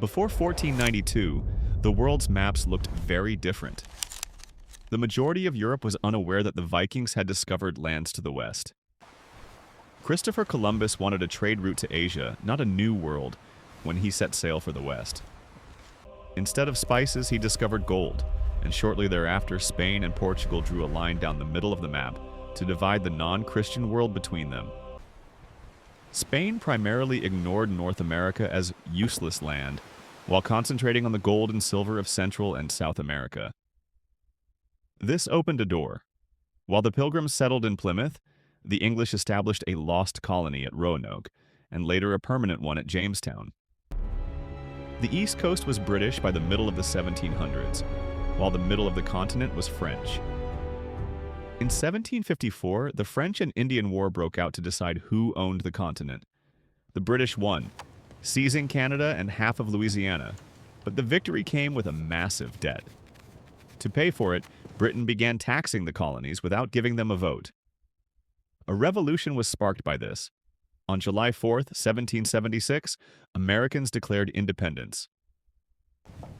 Before 1492, the world's maps looked very different. The majority of Europe was unaware that the Vikings had discovered lands to the west. Christopher Columbus wanted a trade route to Asia, not a new world, when he set sail for the west. Instead of spices, he discovered gold, and shortly thereafter, Spain and Portugal drew a line down the middle of the map to divide the non-Christian world between them. Spain primarily ignored North America as useless land, while concentrating on the gold and silver of Central and South America. This opened a door. While the Pilgrims settled in Plymouth, the English established a lost colony at Roanoke, and later a permanent one at Jamestown. The East Coast was British by the middle of the 1700s, while the middle of the continent was French. In 1754, the French and Indian War broke out to decide who owned the continent. The British won, seizing Canada and half of Louisiana, but the victory came with a massive debt. To pay for it, Britain began taxing the colonies without giving them a vote. A revolution was sparked by this. On July 4th, 1776, Americans declared independence.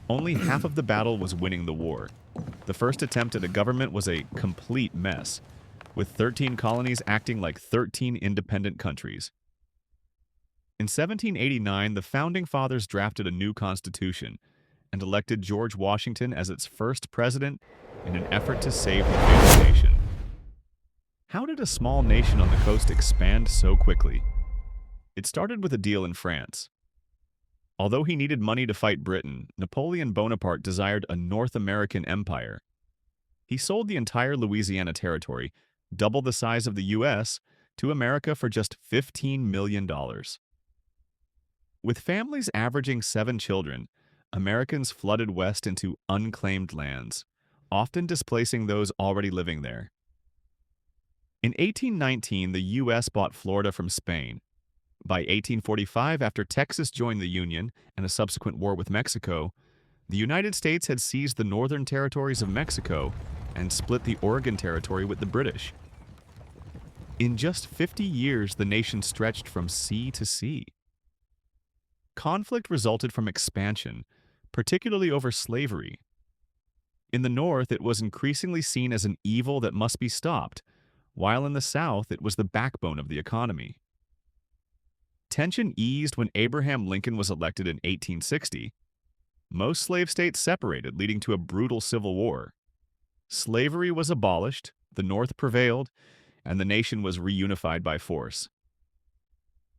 Only half of the battle was winning the war. The first attempt at a government was a complete mess, with 13 colonies acting like 13 independent countries. In 1789, the Founding Fathers drafted a new constitution and elected George Washington as its first president in an effort to save the failing nation. How did a small nation on the coast expand so quickly? It started with a deal in France. Although he needed money to fight Britain, Napoleon Bonaparte desired a North American empire. He sold the entire Louisiana territory, double the size of the U.S., to America for just $15 million. With families averaging 7 children, Americans flooded west into unclaimed lands, often displacing those already living there. In 1819, the U.S. bought Florida from Spain. By 1845, after Texas joined the Union and a subsequent war with Mexico, the United States had seized the northern territories of Mexico and split the Oregon Territory with the British. In just 50 years, the nation stretched from sea to sea. Conflict resulted from expansion, particularly over slavery. In the North, it was increasingly seen as an evil that must be stopped, while in the South, it was the backbone of the economy. Tension eased when Abraham Lincoln was elected in 1860. Most slave states separated, leading to a brutal civil war. Slavery was abolished, the North prevailed, and the nation was reunified by force.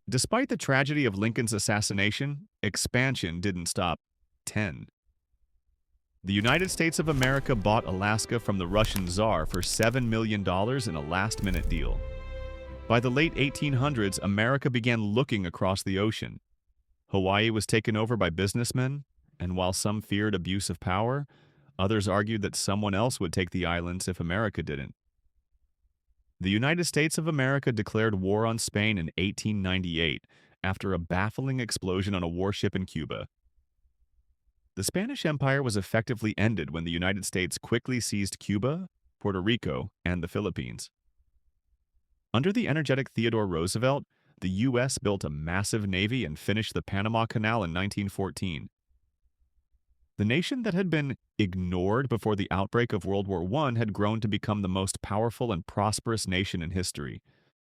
Despite the tragedy of Lincoln's assassination, expansion didn't stop. The United States of America bought Alaska from the Russian Tsar for $7 million in a last-minute deal. By the late 1800s, America began looking across the ocean. Hawaii was taken over by businessmen, and while some feared abuse of power, others argued that someone else would take the islands if America didn't. The United States of America declared war on Spain in 1898 after a baffling explosion on a warship in Cuba. The Spanish Empire was effectively ended when the United States quickly seized Cuba, Puerto Rico, and the Philippines. Under the energetic Theodore Roosevelt, the U.S. built a massive navy and finished the Panama Canal in 1914. The nation that had been ignored before the outbreak of World War I had grown to become the most powerful and prosperous nation in history,